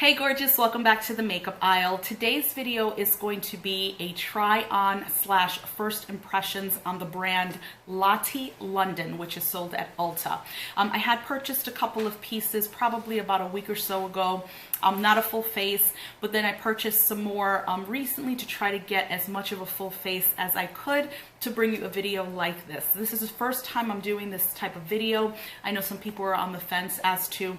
Hey gorgeous, welcome back to the makeup aisle. Today's video is going to be a try on slash first impressions on the brand Lottie London, which is sold at Ulta. I had purchased a couple of pieces probably about a week or so ago, not a full face, but then I purchased some more recently to try to get as much of a full face as I could to bring you a video like this. This is the first time I'm doing this type of video. I know some people are on the fence as to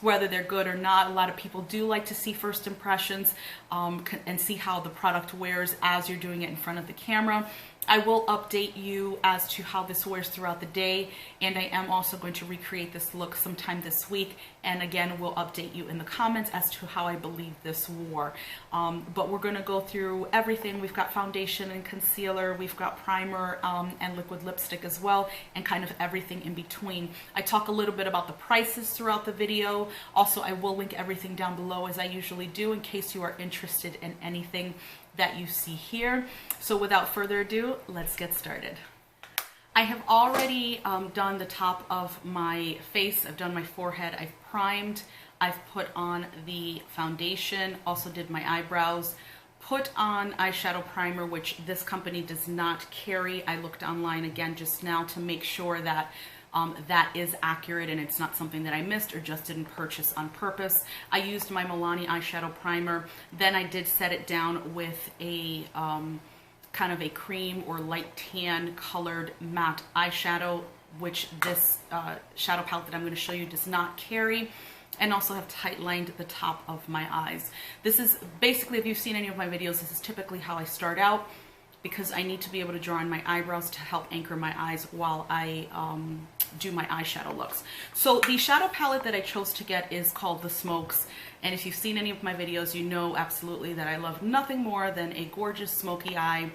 whether they're good or not. A lot of people do like to see first impressions and see how the product wears as you're doing it in front of the camera. I will update you as to how this wears throughout the day, and I am also going to recreate this look sometime this week, and again we'll update you in the comments as to how I believe this wore. But we're going to go through everything. We've got foundation and concealer, we've got primer and liquid lipstick as well, and kind of everything in between. I talk a little bit about the prices throughout the video. Also, I will link everything down below as I usually do in case you are interested in anything that you see here. So without further ado, let's get started. I have already done the top of my face. I've done my forehead. I've primed. I've put on the foundation. Also did my eyebrows. Put on eyeshadow primer, which this company does not carry. I looked online again just now to make sure that that is accurate and it's not something that I missed or just didn't purchase on purpose. I used my Milani eyeshadow primer. Then I did set it down with a kind of a cream or light tan colored matte eyeshadow, which this shadow palette that I'm going to show you does not carry. And also have tight lined the top of my eyes. This is basically, if you've seen any of my videos, this is typically how I start out, because I need to be able to draw in my eyebrows to help anchor my eyes while I do my eyeshadow looks. So the shadow palette that I chose to get is called The Smokes, and if you've seen any of my videos, you know absolutely that I love nothing more than a gorgeous smoky eye.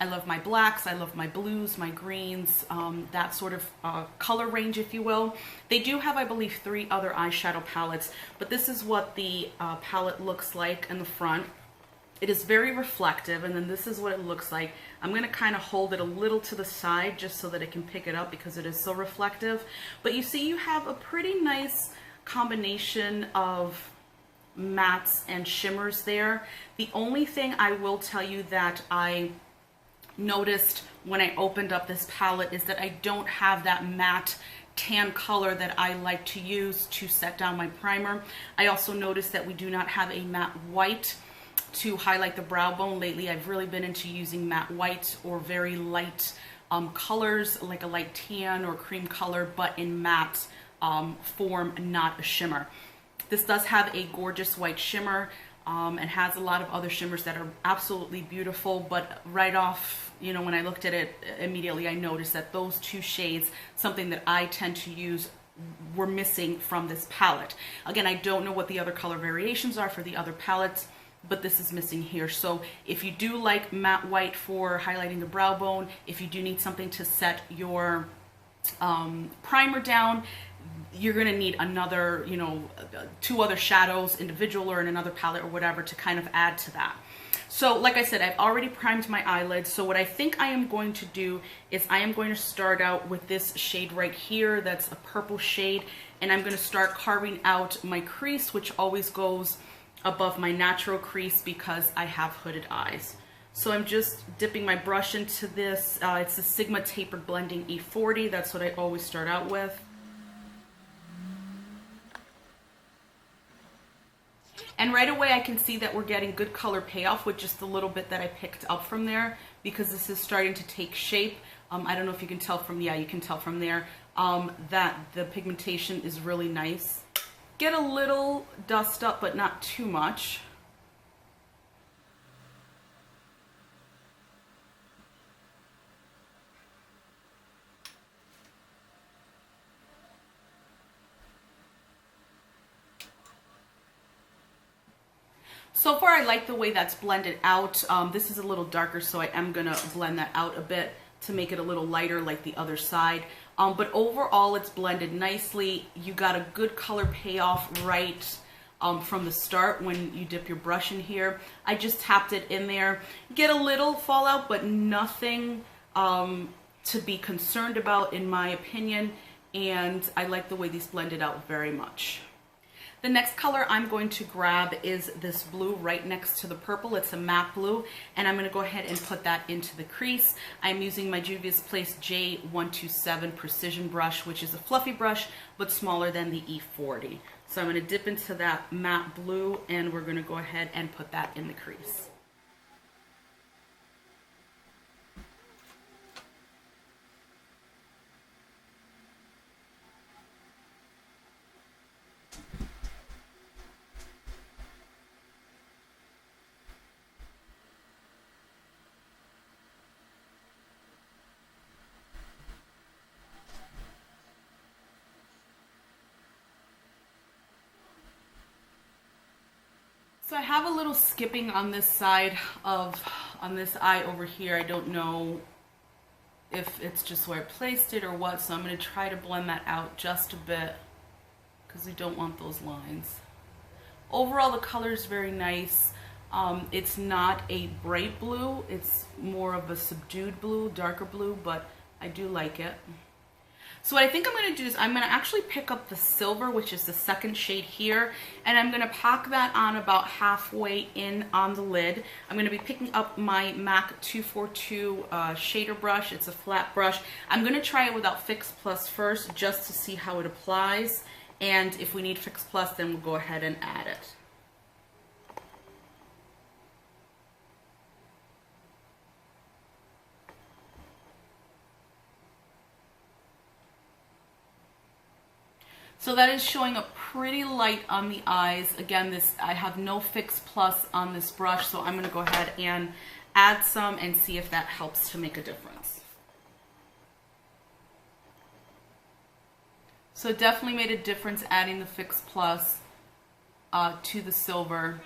I love my blacks, I love my blues, my greens, that sort of color range, if you will. They do have, I believe, 3 other eyeshadow palettes, but this is what the palette looks like in the front. It is very reflective, and then this is what it looks like. I'm going to kind of hold it a little to the side just so that it can pick it up because it is so reflective. But you see you have a pretty nice combination of mattes and shimmers there. The only thing I will tell you that I noticed when I opened up this palette is that I don't have that matte tan color that I like to use to set down my primer. I also noticed that we do not have a matte white to highlight the brow bone. Lately I've really been into using matte white or very light colors like a light tan or cream color, but in matte form, not a shimmer. This does have a gorgeous white shimmer and has a lot of other shimmers that are absolutely beautiful, but right off, you know, when I looked at it immediately, I noticed that those 2 shades, something that I tend to use, were missing from this palette. Again, I don't know what the other color variations are for the other palettes, but this is missing here. So if you do like matte white for highlighting the brow bone, if you do need something to set your primer down, you're going to need another, you know, 2 other shadows, individual or in another palette or whatever, to kind of add to that. So like I said, I've already primed my eyelids. So what I think I am going to do is I am going to start out with this shade right here. That's a purple shade. And I'm going to start carving out my crease, which always goes above my natural crease because I have hooded eyes. So I'm just dipping my brush into this. It's the Sigma Tapered Blending E40. That's what I always start out with. And right away I can see that we're getting good color payoff with just the little bit that I picked up from there, because this is starting to take shape. I don't know if you can tell from, yeah, you can tell from there that the pigmentation is really nice. Get a little dust up, but not too much. So far I like the way that's blended out. This is a little darker, so I am gonna blend that out a bit to make it a little lighter like the other side. But overall it's blended nicely. You got a good color payoff right from the start when you dip your brush in here. I just tapped it in there. Get a little fallout, but nothing to be concerned about in my opinion. And I like the way these blended out very much. The next color I'm going to grab is this blue right next to the purple. It's a matte blue, and I'm going to go ahead and put that into the crease. I'm using my Juvia's Place J127 Precision brush, which is a fluffy brush, but smaller than the E40. So I'm going to dip into that matte blue, and we're going to go ahead and put that in the crease. So I have a little skipping on this side on this eye over here. I don't know if it's just where I placed it or what, so I'm going to try to blend that out just a bit because we don't want those lines. Overall, the color is very nice. It's not a bright blue, it's more of a subdued blue, darker blue, but I do like it. So what I think I'm going to do is I'm going to actually pick up the silver, which is the second shade here, and I'm going to pack that on about halfway in on the lid. I'm going to be picking up my MAC 242 shader brush. It's a flat brush. I'm going to try it without Fix Plus first just to see how it applies, and if we need Fix Plus, then we'll go ahead and add it. So that is showing up pretty light on the eyes. Again, I have no Fix Plus on this brush, so I'm going to go ahead and add some and see if that helps to make a difference. So it definitely made a difference adding the Fix Plus to the silver.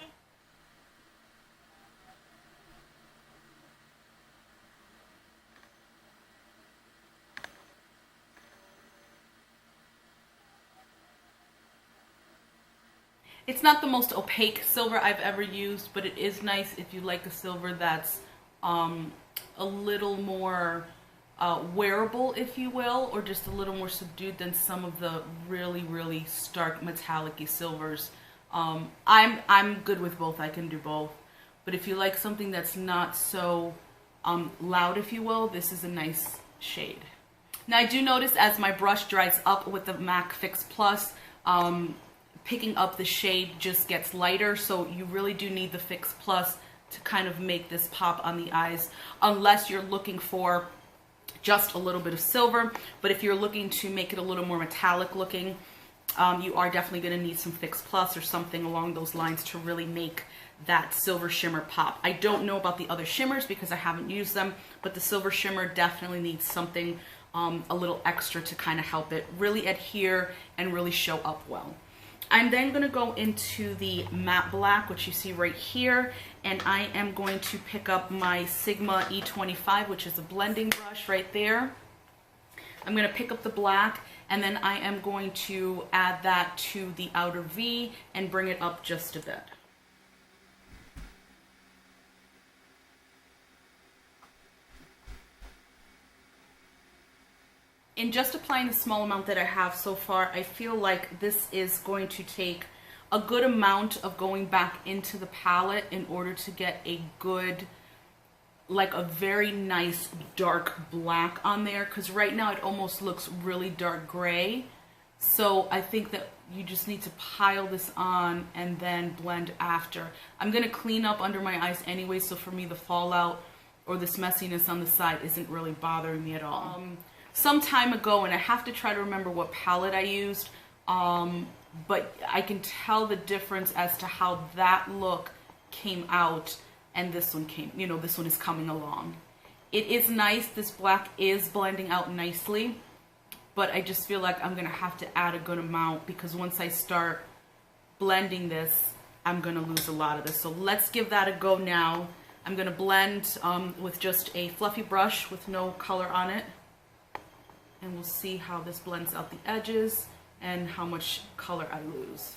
It's not the most opaque silver I've ever used, but it is nice if you like a silver that's a little more wearable, if you will, or just a little more subdued than some of the really, really stark metallic-y silvers. I'm good with both. I can do both. But if you like something that's not so loud, if you will, this is a nice shade. Now I do notice as my brush dries up with the MAC Fix Plus, picking up the shade just gets lighter, so you really do need the Fix Plus to kind of make this pop on the eyes, unless you're looking for just a little bit of silver. But if you're looking to make it a little more metallic looking, you are definitely going to need some Fix Plus or something along those lines to really make that silver shimmer pop. I don't know about the other shimmers because I haven't used them, but the silver shimmer definitely needs something a little extra to kind of help it really adhere and really show up well. I'm then going to go into the matte black, which you see right here, and I am going to pick up my Sigma E25, which is a blending brush right there. I'm going to pick up the black, and then I am going to add that to the outer V and bring it up just a bit. In just applying the small amount that I have so far, I feel like this is going to take a good amount of going back into the palette in order to get a good, like a very nice dark black on there, because right now it almost looks really dark gray. So I think that you just need to pile this on and then blend after. I'm going to clean up under my eyes anyway, so for me the fallout or this messiness on the side isn't really bothering me at all. Some time ago, and I have to try to remember what palette I used, but I can tell the difference as to how that look came out and this one came, you know, this one is coming along. It is nice, this black is blending out nicely, but I just feel like I'm going to have to add a good amount because once I start blending this, I'm going to lose a lot of this. So let's give that a go now. I'm going to blend with just a fluffy brush with no color on it. And we'll see how this blends out the edges and how much color I lose.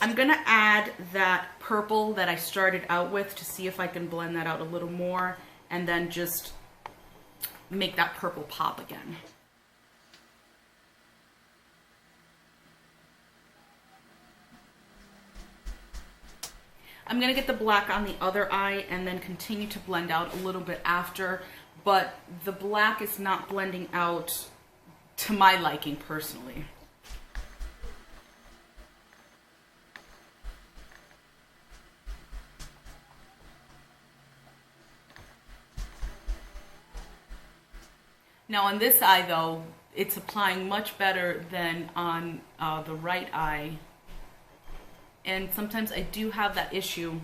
I'm gonna add that purple that I started out with to see if I can blend that out a little more and then just make that purple pop again. I'm gonna get the black on the other eye and then continue to blend out a little bit after, but the black is not blending out to my liking personally. Now on this eye though, it's applying much better than on the right eye. And sometimes I do have that issue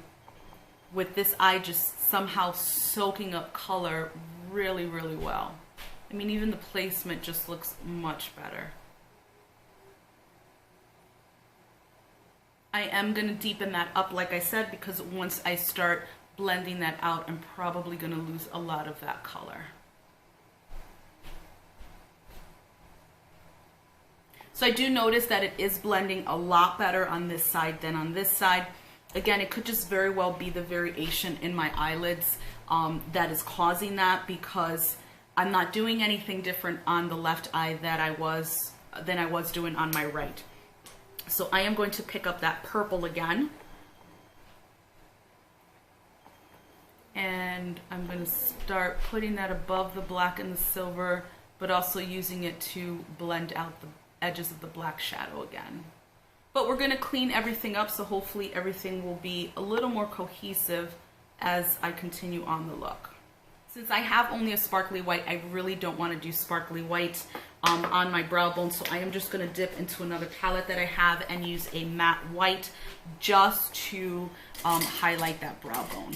with this eye just somehow soaking up color really, really well. I mean, even the placement just looks much better. I am going to deepen that up, like I said, because once I start blending that out, I'm probably going to lose a lot of that color. So I do notice that it is blending a lot better on this side than on this side. Again, it could just very well be the variation in my eyelids that is causing that, because I'm not doing anything different on the left eye than I was doing on my right. So I am going to pick up that purple again. And I'm going to start putting that above the black and the silver, but also using it to blend out the edges of the black shadow again. But we're going to clean everything up, so hopefully everything will be a little more cohesive as I continue on the look. Since I have only a sparkly white, I really don't want to do sparkly white on my brow bone, so I am just going to dip into another palette that I have and use a matte white just to highlight that brow bone.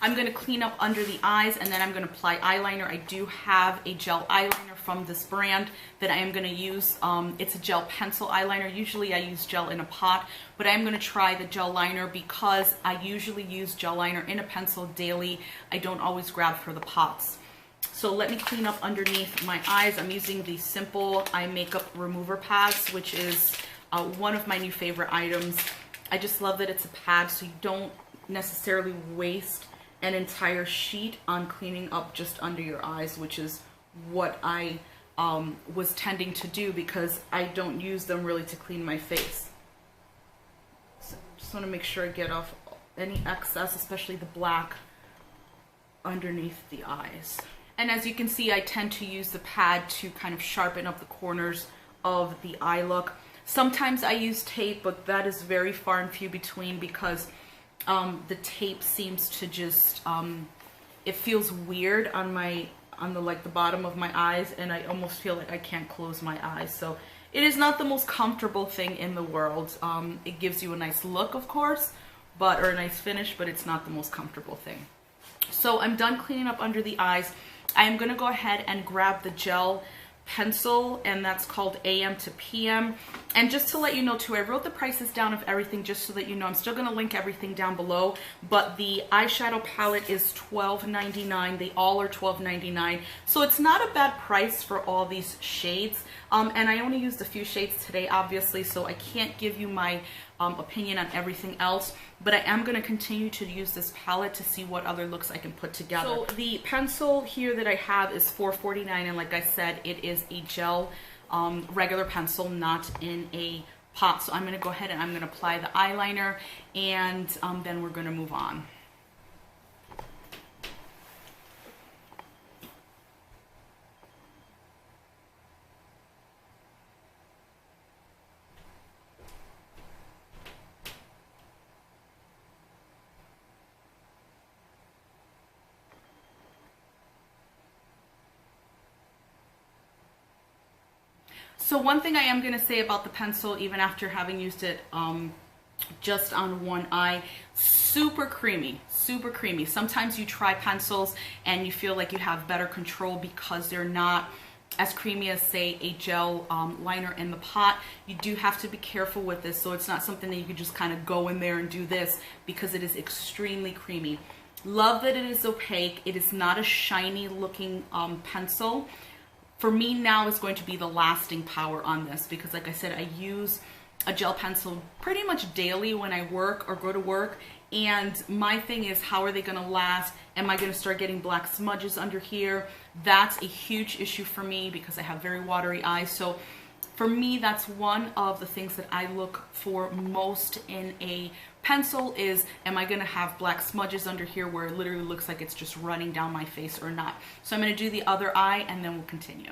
I'm going to clean up under the eyes, and then I'm going to apply eyeliner. I do have a gel eyeliner from this brand that I am going to use. It's a gel pencil eyeliner. Usually I use gel in a pot, but I am going to try the gel liner because I usually use gel liner in a pencil daily. I don't always grab for the pots. So let me clean up underneath my eyes. I'm using the Simple Eye Makeup Remover Pads, which is one of my new favorite items. I just love that it's a pad, so you don't necessarily waste an entire sheet on cleaning up just under your eyes, which is what I was tending to do because I don't use them really to clean my face. So just want to make sure I get off any excess, especially the black underneath the eyes. And as you can see, I tend to use the pad to kind of sharpen up the corners of the eye look. Sometimes I use tape, but that is very far and few between because the tape seems to just it feels weird on the bottom of my eyes, and I almost feel like I can't close my eyes. So it is not the most comfortable thing in the world. It gives you a nice look, of course, or a nice finish, but it's not the most comfortable thing. So I'm done cleaning up under the eyes. I am going to go ahead and grab the gel pencil, and that's called AM to PM. And just to let you know too, I wrote the prices down of everything just so that you know. I'm still going to link everything down below, but the eyeshadow palette is $12.99. They all are $12.99, so it's not a bad price for all these shades. And I only used a few shades today, obviously, so I can't give you my opinion on everything else, but I am going to continue to use this palette to see what other looks I can put together. So the pencil here that I have is $4.49, and like I said, it is a gel regular pencil, not in a pot. So I'm going to go ahead and I'm going to apply the eyeliner, and then we're going to move on. So one thing I am going to say about the pencil, even after having used it just on one eye, super creamy, super creamy. Sometimes you try pencils and you feel like you have better control because they're not as creamy as, say, a gel liner in the pot. You do have to be careful with this, so it's not something that you could just kind of go in there and do this, because it is extremely creamy. Love that it is opaque. It is not a shiny looking pencil. For me now is going to be the lasting power on this, because like I said, I use a gel pencil pretty much daily when I work or go to work, And my thing is, how are they going to last? Am I going to start getting black smudges under here? That's a huge issue for me because I have very watery eyes. So for me, that's one of the things that I look for most in a pencil is, am I going to have black smudges under here where it literally looks like it's just running down my face or not? So I'm going to do the other eye and then we'll continue.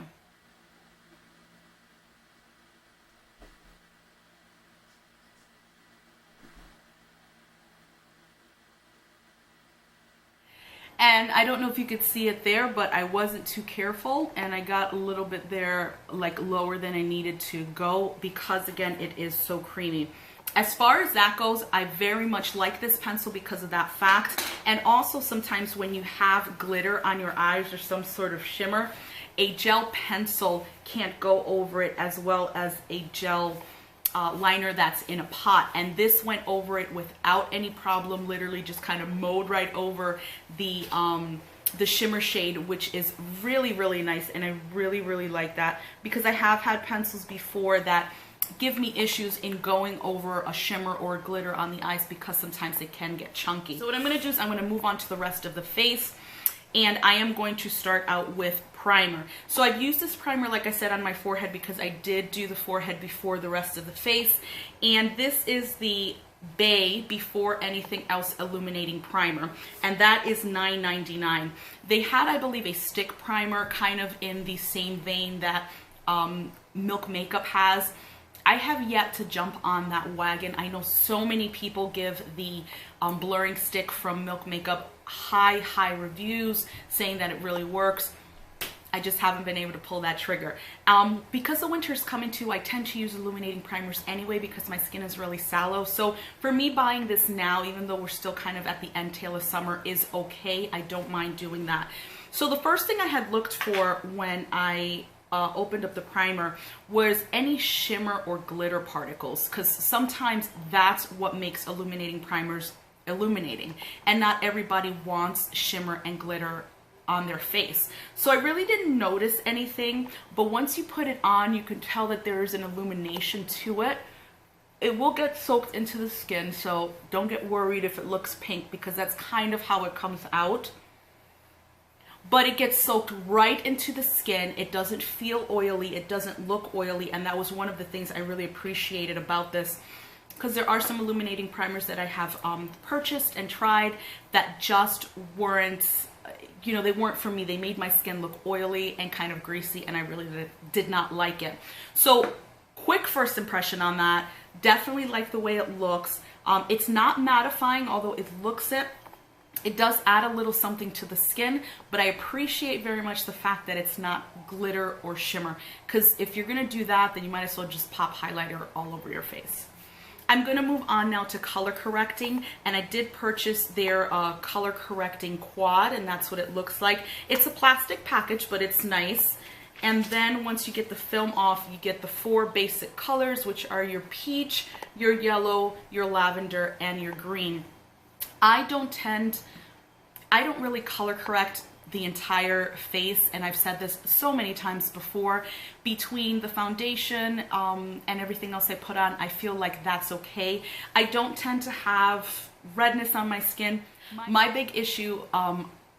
And I don't know if you could see it there, but I wasn't too careful and I got a little bit there like lower than I needed to go because again, it is so creamy. As far as that goes, I very much like this pencil because of that fact. And also sometimes when you have glitter on your eyes or some sort of shimmer, a gel pencil can't go over it as well as a gel liner that's in a pot, and this went over it without any problem. Literally just kind of mowed right over the shimmer shade, which is really, really nice, and I really, really like that because I have had pencils before that give me issues in going over a shimmer or a glitter on the eyes because sometimes it can get chunky. So what I'm going to do is I'm going to move on to the rest of the face, and I am going to start out with primer. So I've used this primer, like I said, on my forehead because I did do the forehead before the rest of the face. And this is the B.A.E. Before Anything Else Illuminating Primer. And that is $9.99. They had, I believe, a stick primer kind of in the same vein that Milk Makeup has. I have yet to jump on that wagon. I know so many people give the blurring stick from Milk Makeup high reviews saying that it really works. I just haven't been able to pull that trigger. Because the winter's coming too, I tend to use illuminating primers anyway because my skin is really sallow. So for me, buying this now, even though we're still kind of at the end tail of summer, is okay. I don't mind doing that. So the first thing I had looked for when I opened up the primer was any shimmer or glitter particles, because sometimes that's what makes illuminating primers illuminating, and not everybody wants shimmer and glitter on their face. So I really didn't notice anything, but once you put it on, you can tell that there is an illumination to it. It will get soaked into the skin, so don't get worried if it looks pink because that's kind of how it comes out. But it gets soaked right into the skin. It doesn't feel oily, it doesn't look oily, and that was one of the things I really appreciated about this, because there are some illuminating primers that I have purchased and tried that just weren't, you know, they weren't for me. They made my skin look oily and kind of greasy, and I really did not like it. So quick first impression on that, definitely like the way it looks. It's not mattifying, although it looks it. It does add a little something to the skin, but I appreciate very much the fact that it's not glitter or shimmer, because if you're gonna do that, then you might as well just pop highlighter all over your face. I'm going to move on now to color correcting, and I did purchase their color correcting quad, and that's what it looks like. It's a plastic package, but it's nice. And then once you get the film off, you get the 4 basic colors, which are your peach, your yellow, your lavender, and your green. I don't really color correct the entire face, and I've said this so many times before. Between the foundation and everything else I put on, I feel like that's okay. I don't tend to have redness on my skin. My big issue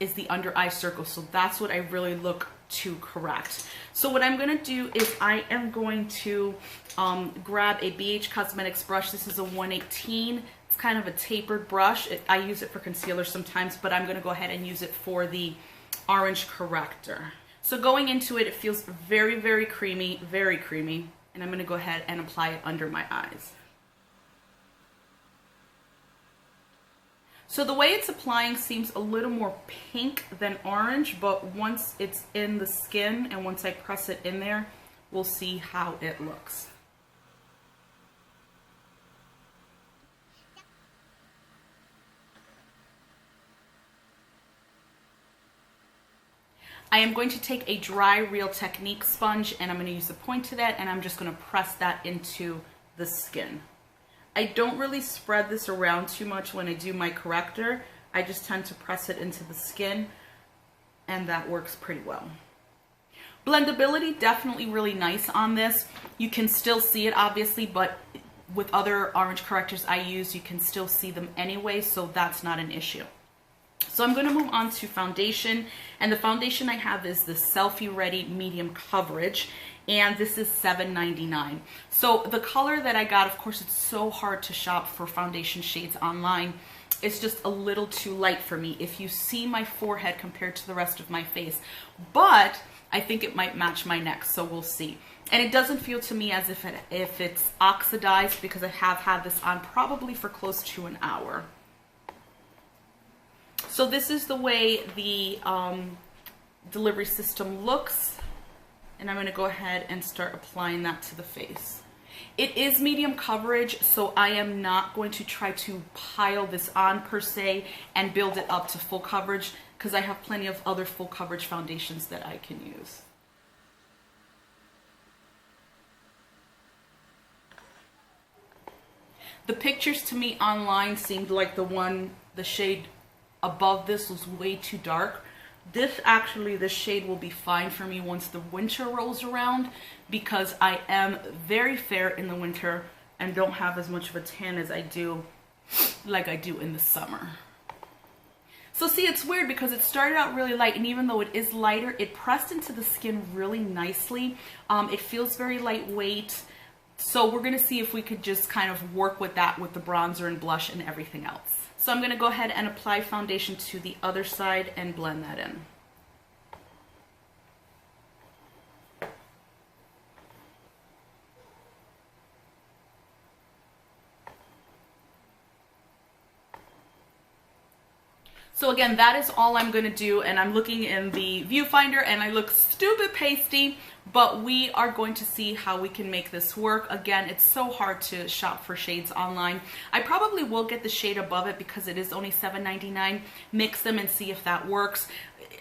is the under eye circle, so that's what I really look to correct. So what I'm going to do is I am going to grab a BH Cosmetics brush. This is a 118. It's kind of a tapered brush. I use it for concealer sometimes, but I'm going to go ahead and use it for the orange corrector. So going into it, it feels very, very creamy, and I'm going to go ahead and apply it under my eyes. So the way it's applying seems a little more pink than orange, but once it's in the skin and once I press it in there, we'll see how it looks. I am going to take a dry Real Technique sponge, and I'm going to use the point to that, and I'm just going to press that into the skin. I don't really spread this around too much when I do my corrector. I just tend to press it into the skin, and that works pretty well. Blendability, definitely really nice on this. You can still see it obviously, but with other orange correctors I use, you can still see them anyway, so that's not an issue. So I'm going to move on to foundation, and the foundation I have is the Selfie Ready Medium Coverage, and this is $7.99. So the color that I got, of course, it's so hard to shop for foundation shades online. It's just a little too light for me if you see my forehead compared to the rest of my face, but I think it might match my neck, so we'll see. And it doesn't feel to me as if it's oxidized, because I have had this on probably for close to an hour. So this is the way the delivery system looks, and I'm going to go ahead and start applying that to the face. It is medium coverage, so I am not going to try to pile this on per se and build it up to full coverage, because I have plenty of other full coverage foundations that I can use. The pictures to me online seemed like the shade above this was way too dark. This shade will be fine for me once the winter rolls around, because I am very fair in the winter and don't have as much of a tan as I do in the summer. So see, it's weird because it started out really light, and even though it is lighter, it pressed into the skin really nicely. It feels very lightweight. So we're going to see if we could just kind of work with that with the bronzer and blush and everything else. So I'm going to go ahead and apply foundation to the other side and blend that in. So again, that is all I'm going to do, and I'm looking in the viewfinder and I look stupid pasty, but we are going to see how we can make this work. Again, it's so hard to shop for shades online. I probably will get the shade above it because it is only $7.99. Mix them and see if that works.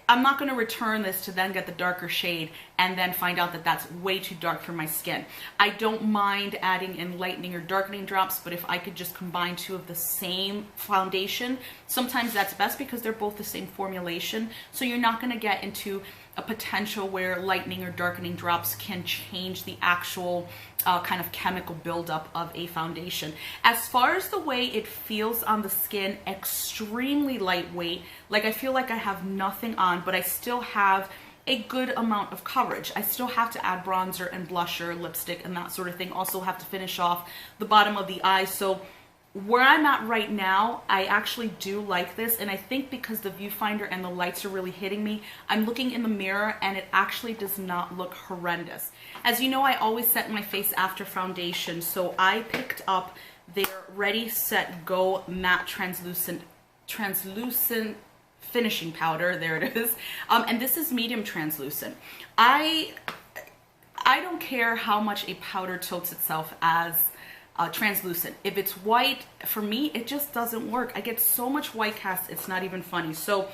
I'm not going to return this to then get the darker shade and then find out that that's way too dark for my skin. I don't mind adding in lightening or darkening drops, but if I could just combine two of the same foundation, sometimes that's best because they're both the same formulation. So you're not going to get into a potential where lightening or darkening drops can change the actual kind of chemical buildup of a foundation. As far as the way it feels on the skin, extremely lightweight. Like I feel like I have nothing on, but I still have a good amount of coverage. I still have to add bronzer and blusher, lipstick, and that sort of thing. Also have to finish off the bottom of the eye. So where I'm at right now, I actually do like this, and I think because the viewfinder and the lights are really hitting me, I'm looking in the mirror and it actually does not look horrendous. As you know, I always set my face after foundation, so I picked up their Ready, Set, Go Matte Translucent Finishing Powder. There it is. And this is medium translucent. I don't care how much a powder tilts itself as translucent. If it's white, for me, it just doesn't work. I get so much white cast, it's not even funny. So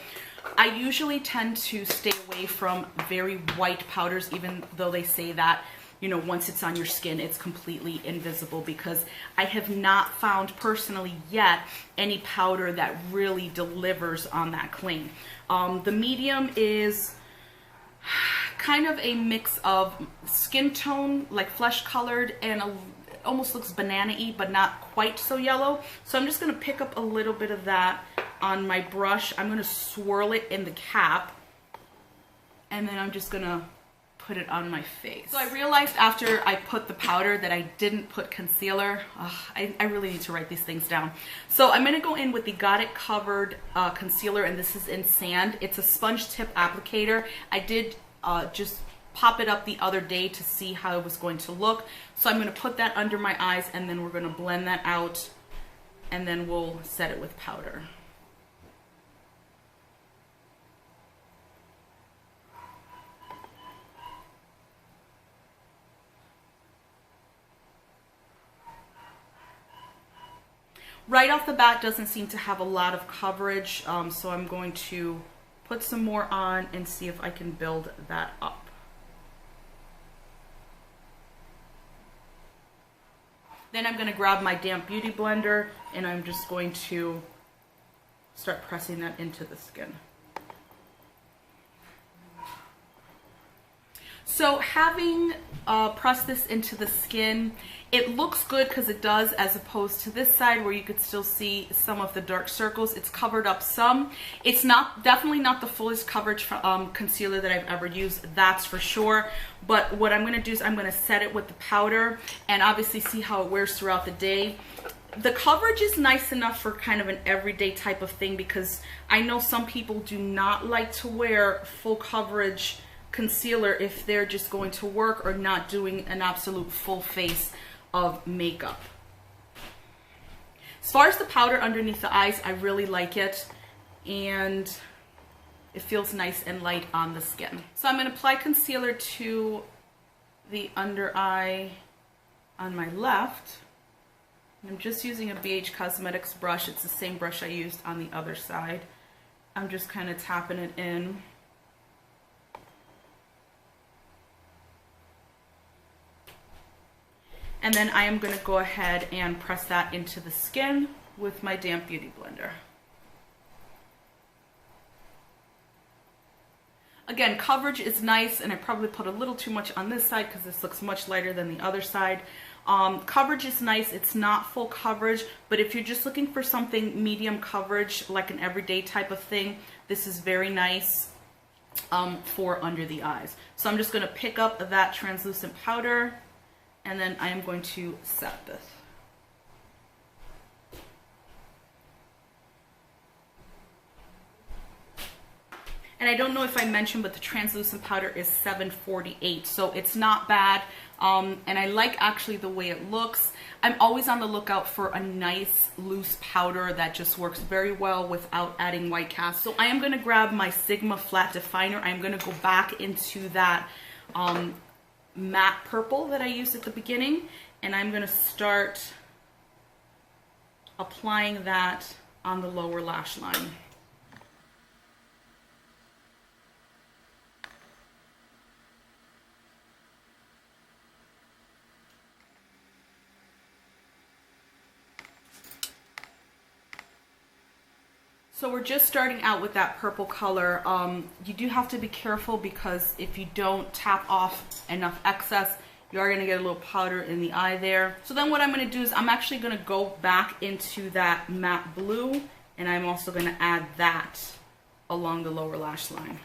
I usually tend to stay away from very white powders, even though they say that, you know, once it's on your skin, it's completely invisible, because I have not found personally yet any powder that really delivers on that claim. The medium is kind of a mix of skin tone, like flesh colored, and almost looks banana-y, but not quite so yellow. So I'm just going to pick up a little bit of that on my brush. I'm going to swirl it in the cap, and then I'm just going to put it on my face. So I realized after I put the powder that I didn't put concealer. I really need to write these things down. So I'm going to go in with the Got It Covered concealer, and this is in Sand. It's a sponge tip applicator. I did just pop it up the other day to see how it was going to look. So I'm going to put that under my eyes, and then we're going to blend that out, and then we'll set it with powder. Right off the bat, doesn't seem to have a lot of coverage, so I'm going to put some more on and see if I can build that up. Then I'm going to grab my damp beauty blender, and I'm just going to start pressing that into the skin. So having pressed this into the skin, it looks good because it does, as opposed to this side where you could still see some of the dark circles. It's covered up some. It's definitely not the fullest coverage concealer that I've ever used, that's for sure. But what I'm going to do is I'm going to set it with the powder and obviously see how it wears throughout the day. The coverage is nice enough for kind of an everyday type of thing, because I know some people do not like to wear full coverage concealer if they're just going to work or not doing an absolute full face of makeup. As far as the powder underneath the eyes, I really like it, and it feels nice and light on the skin. So I'm going to apply concealer to the under eye on my left. I'm just using a B.A.E Cosmetics brush. It's the same brush I used on the other side. I'm just kind of tapping it in. And then I am going to go ahead and press that into the skin with my damp beauty blender. Again, coverage is nice, and I probably put a little too much on this side because this looks much lighter than the other side. Coverage is nice. It's not full coverage, but if you're just looking for something medium coverage, like an everyday type of thing, this is very nice for under the eyes. So I'm just going to pick up that translucent powder, and then I am going to set this. And I don't know if I mentioned, but the translucent powder is $7.48, so it's not bad. And I like actually the way it looks. I'm always on the lookout for a nice loose powder that just works very well without adding white cast. So I am going to grab my Sigma flat definer. I'm going to go back into that matte purple that I used at the beginning, and I'm going to start applying that on the lower lash line. So we're just starting out with that purple color. You do have to be careful, because if you don't tap off enough excess, you are going to get a little powder in the eye there. So then what I'm going to do is I'm actually going to go back into that matte blue, and I'm also going to add that along the lower lash line.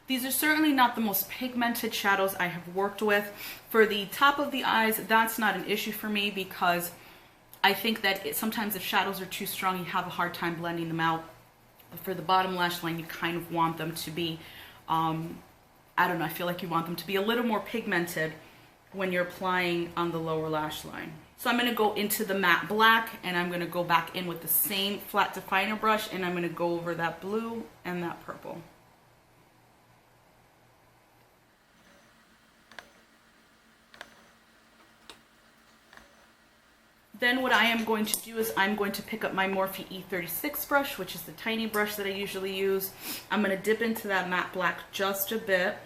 These are certainly not the most pigmented shadows I have worked with. For the top of the eyes, that's not an issue for me, because I think that sometimes if shadows are too strong, you have a hard time blending them out. But for the bottom lash line, you kind of want them to be, I don't know, I feel like you want them to be a little more pigmented when you're applying on the lower lash line. So I'm going to go into the matte black, and I'm going to go back in with the same flat definer brush, and I'm going to go over that blue and that purple. Then what I am going to do is I'm going to pick up my Morphe E36 brush, which is the tiny brush that I usually use. I'm going to dip into that matte black just a bit.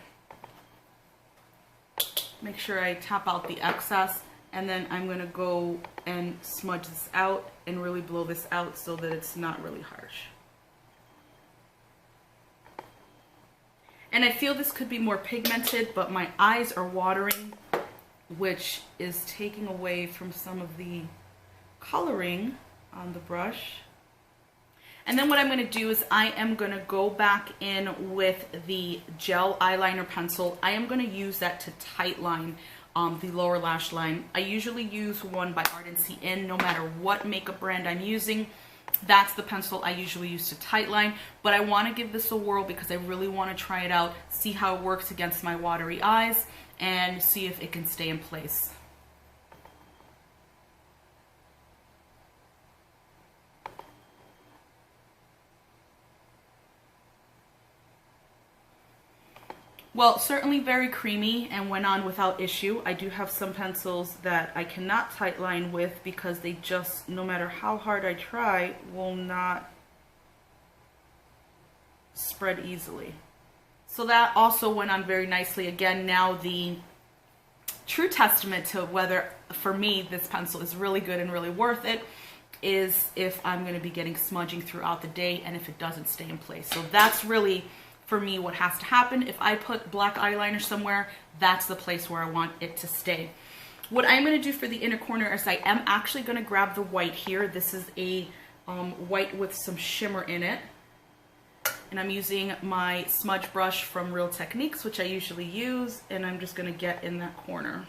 Make sure I tap out the excess, and then I'm going to go and smudge this out and really blow this out so that it's not really harsh. And I feel this could be more pigmented, but my eyes are watering, which is taking away from some of the coloring on the brush. And then what I'm going to do is I am going to go back in with the gel eyeliner pencil. I am going to use that to tightline the lower lash line. I usually use one by Art & In, no matter what makeup brand I'm using. That's the pencil I usually use to tightline, but I want to give this a whirl because I really want to try it out, see how it works against my watery eyes, and see if it can stay in place. Well, certainly very creamy and went on without issue. I do have some pencils that I cannot tightline with because they just, no matter how hard I try, will not spread easily. So that also went on very nicely. Again, now the true testament to whether, for me, this pencil is really good and really worth it is if I'm going to be getting smudging throughout the day and if it doesn't stay in place. So that's really, for me, what has to happen. If I put black eyeliner somewhere, that's the place where I want it to stay. What I'm going to do for the inner corner is I am actually going to grab the white here. This is a white with some shimmer in it. And I'm using my smudge brush from Real Techniques, which I usually use, and I'm just going to get in that corner.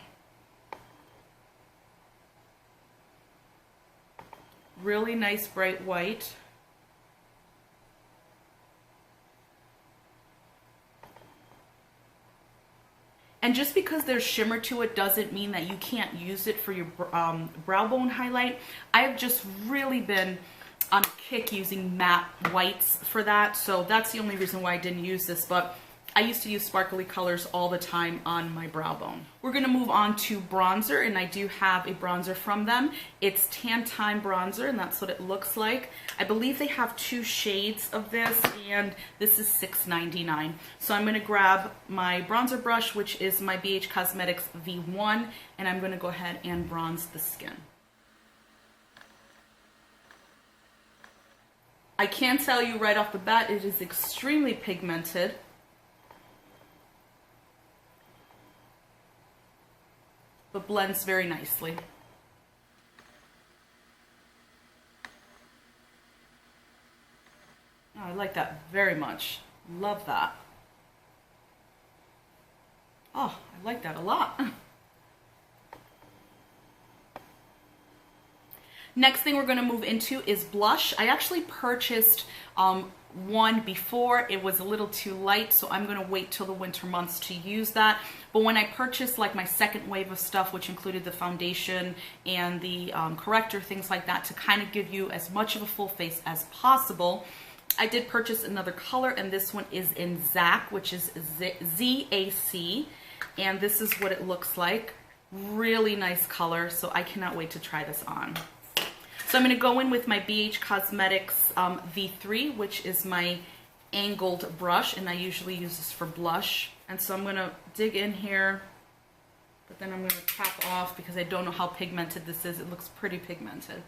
Really nice bright white. And just because there's shimmer to it doesn't mean that you can't use it for your brow bone highlight. I've just really been on a kick using matte whites for that, so that's the only reason why I didn't use this, but I used to use sparkly colors all the time on my brow bone. We're gonna move on to bronzer, and I do have a bronzer from them. It's Tan Time Bronzer, and that's what it looks like. I believe they have 2 shades of this, and this is $6.99. So I'm gonna grab my bronzer brush, which is my BH Cosmetics V1, and I'm gonna go ahead and bronze the skin. I can tell you right off the bat, it is extremely pigmented. But blends very nicely. Oh, I like that very much. Love that. Oh, I like that a lot. Next thing we're going to move into is blush. I actually purchased one before. It was a little too light, so I'm going to wait till the winter months to use that. But when I purchased like my second wave of stuff, which included the foundation and the corrector, things like that, to kind of give you as much of a full face as possible, I did purchase another color, and this one is in Zac, which is Z-A-C, and this is what it looks like. Really nice color, so I cannot wait to try this on. So I'm going to go in with my BH Cosmetics V3, which is my angled brush, and I usually use this for blush. And so I'm going to dig in here, but then I'm going to tap off because I don't know how pigmented this is. It looks pretty pigmented.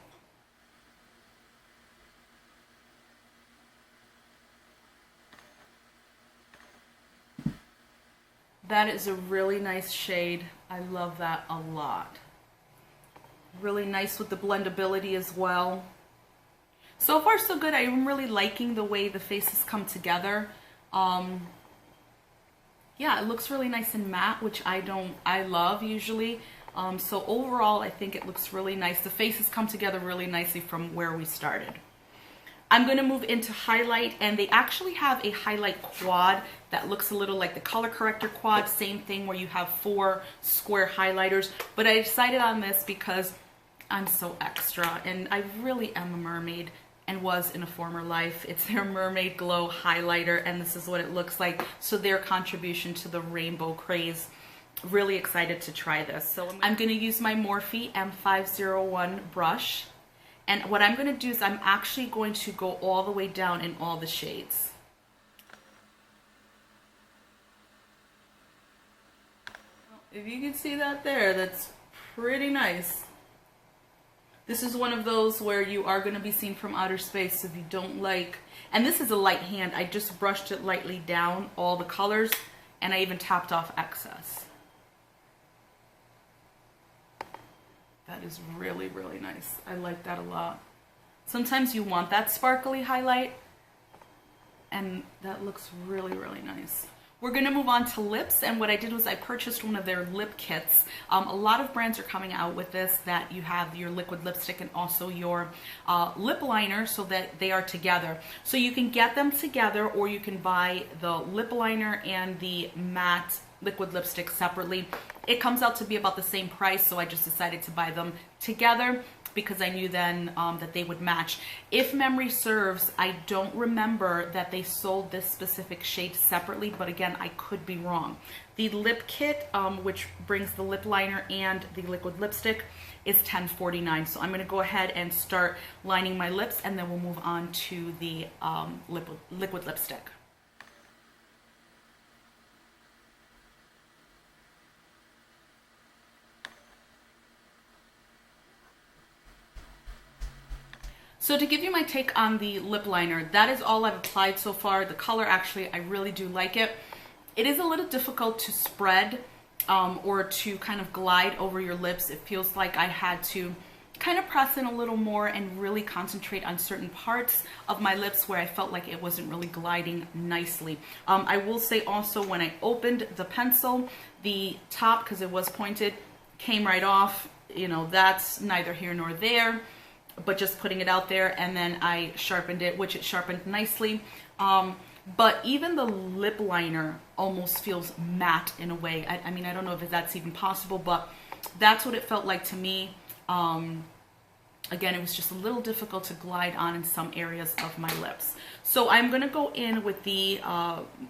That is a really nice shade. I love that a lot. Really nice with the blendability as well. So far so good. I'm really liking the way the faces come together. Yeah, it looks really nice and matte, which I love usually. So overall, I think it looks really nice. The faces come together really nicely from where we started. I'm going to move into highlight, and they actually have a highlight quad that looks a little like the color corrector quad. Same thing where you have 4 square highlighters, but I decided on this because I'm so extra, and I really am a mermaid and was in a former life. It's their Mermaid Glow highlighter, and this is what it looks like. So their contribution to the rainbow craze. Really excited to try this. So I'm going to use my Morphe M501 brush, and what I'm going to do is I'm actually going to go all the way down in all the shades. If you can see that there, that's pretty nice. This is one of those where you are going to be seen from outer space if you don't like, and this is a light hand. I just brushed it lightly down, all the colors, and I even tapped off excess. That is really, really nice. I like that a lot. Sometimes you want that sparkly highlight, and that looks really, really nice. We're going to move on to lips, and what I did was I purchased one of their lip kits. A lot of brands are coming out with this, that you have your liquid lipstick and also your lip liner, so that they are together. So you can get them together, or you can buy the lip liner and the matte liquid lipstick separately. It comes out to be about the same price, so I just decided to buy them together because I knew then that they would match. If memory serves, I don't remember that they sold this specific shade separately, but again, I could be wrong. The lip kit, which brings the lip liner and the liquid lipstick, is $10.49. So I'm going to go ahead and start lining my lips, and then we'll move on to the liquid lipstick. So to give you my take on the lip liner, that is all I've applied so far. The color, actually, I really do like it. It is a little difficult to spread or to kind of glide over your lips. It feels like I had to kind of press in a little more and really concentrate on certain parts of my lips where I felt like it wasn't really gliding nicely. I will say also, when I opened the pencil, the top, because it was pointed, came right off. You know, that's neither here nor there, but just putting it out there. And then I sharpened it, which it sharpened nicely. But even the lip liner almost feels matte in a way. I mean, I don't know if that's even possible, but that's what it felt like to me. Again, it was just a little difficult to glide on in some areas of my lips. So I'm going to go in with the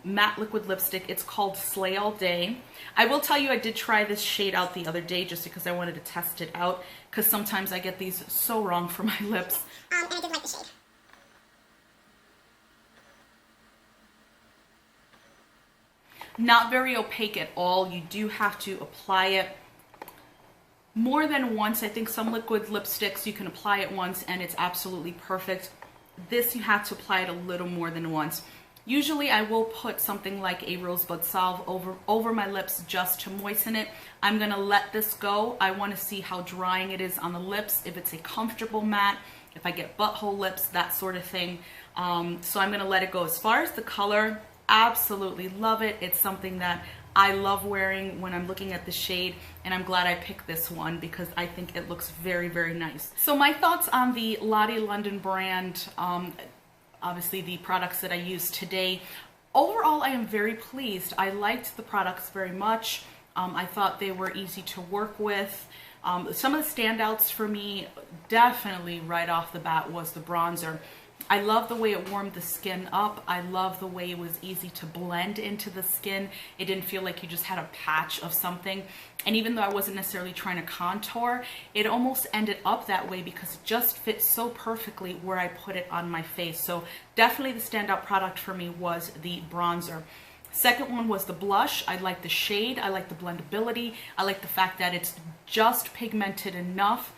matte liquid lipstick. It's called Slay All Day. I will tell you, I did try this shade out the other day just because I wanted to test it out, because sometimes I get these so wrong for my lips. And I did like the shade. Not very opaque at all. You do have to apply it more than once. I think some liquid lipsticks you can apply it once and it's absolutely perfect. This, you have to apply it a little more than once. Usually I will put something like a rosebud salve over my lips just to moisten it. I'm gonna let this go. I want to see how drying it is on the lips, if it's a comfortable matte, if I get butthole lips, that sort of thing. So I'm gonna let it go. As far as the color, absolutely love it. It's something that I love wearing when I'm looking at the shade, and I'm glad I picked this one because I think it looks very, very nice. So my thoughts on the Lottie London brand, obviously the products that I used today. Overall, I am very pleased. I liked the products very much. I thought they were easy to work with. Some of the standouts for me, definitely right off the bat, was the bronzer. I love the way it warmed the skin up. I love the way it was easy to blend into the skin. It didn't feel like you just had a patch of something. And even though I wasn't necessarily trying to contour, it almost ended up that way because it just fit so perfectly where I put it on my face. So definitely the standout product for me was the bronzer. Second one was the blush. I like the shade. I like the blendability. I like the fact that it's just pigmented enough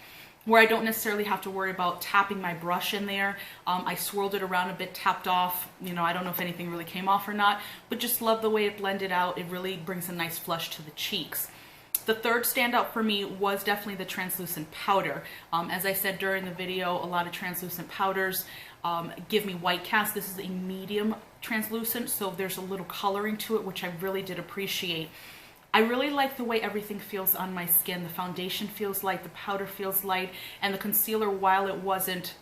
where I don't necessarily have to worry about tapping my brush in there. I swirled it around a bit, tapped off. You know, I don't know if anything really came off or not, but just love the way it blended out. It really brings a nice flush to the cheeks. The third standout for me was definitely the translucent powder. As I said during the video, a lot of translucent powders give me white cast. This is a medium translucent, so there's a little coloring to it, which I really did appreciate. I really like the way everything feels on my skin. The foundation feels light, the powder feels light, and the concealer, while it wasn't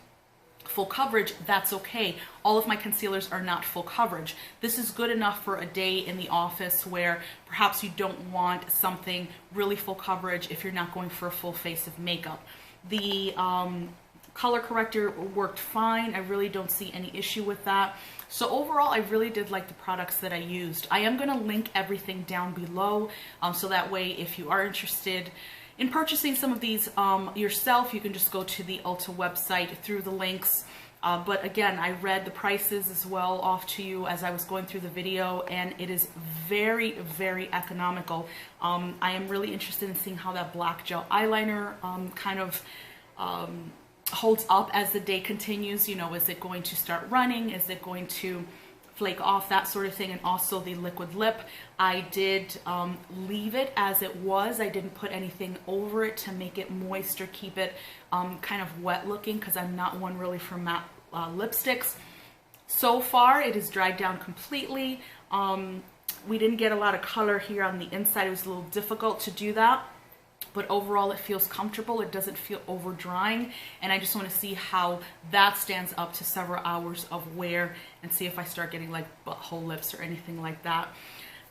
full coverage, that's okay. All of my concealers are not full coverage. This is good enough for a day in the office where perhaps you don't want something really full coverage if you're not going for a full face of makeup. The color corrector worked fine. I really don't see any issue with that. So overall, I really did like the products that I used. I am going to link everything down below, so that way if you are interested in purchasing some of these yourself, you can just go to the Ulta website through the links. But again, I read the prices as well off to you as I was going through the video, and it is very, very economical. I am really interested in seeing how that black gel eyeliner kind of holds up as the day continues. You know, is it going to start running? Is it going to flake off? That sort of thing. And also the liquid lip, I did leave it as it was. I didn't put anything over it to make it moist or keep it kind of wet looking, because I'm not one really for matte lipsticks. So far it has dried down completely. We didn't get a lot of color here on the inside. It was a little difficult to do that. But overall it feels comfortable. It doesn't feel over drying, and I just want to see how that stands up to several hours of wear and see if I start getting like butthole lips or anything like that.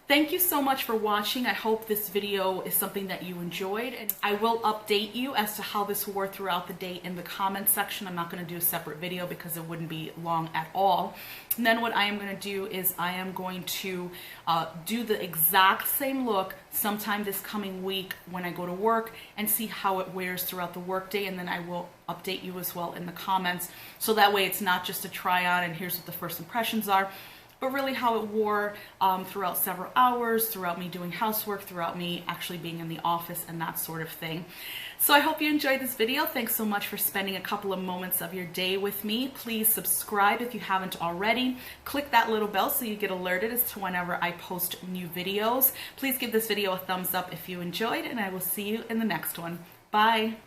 Thank you so much for watching. I hope this video is something that you enjoyed, and I will update you as to how this wore throughout the day in the comments section. I'm not going to do a separate video because it wouldn't be long at all. And then what I am going to do is I am going to do the exact same look sometime this coming week when I go to work and see how it wears throughout the workday, and then I will update you as well in the comments, so that way it's not just a try on and here's what the first impressions are. but really how it wore throughout several hours, throughout me doing housework, throughout me actually being in the office and that sort of thing. So I hope you enjoyed this video. Thanks so much for spending a couple of moments of your day with me. Please subscribe if you haven't already. Click that little bell so you get alerted as to whenever I post new videos. Please give this video a thumbs up if you enjoyed, and I will see you in the next one. Bye.